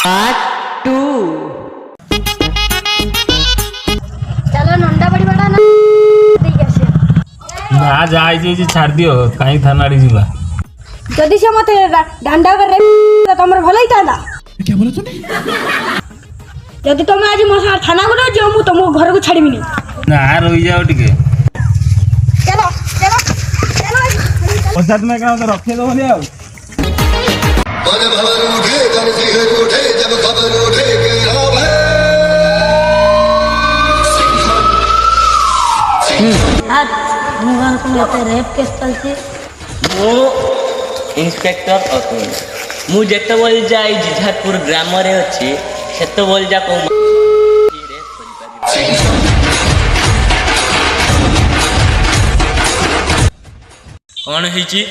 Part 2। चलो नंदा बड़ी बड़ा ना देख आसे ना जाई जे छाड़ दियो काई थानाड़ी जिबा जदी से मते डांडा कर रे तमर भलाई तांदा। क्या बोला तूने? जदी तुम आज मोसा थाना को जो मु तुम घर को छाड़ीबी नहीं। ना रही जाओ टिके चलो चलो चलो पछात में का तो रखे दो बोले आओ मन भवन उठे जन सिंह उठे जब खबर उठे कि राम है आज मुगान को लेते रेप केस चलती मु इंस्पेक्टर अतुल मु जेते बोल जाई जिझारपुर ग्राम रे अछि सेते बोल जा को कौन हिची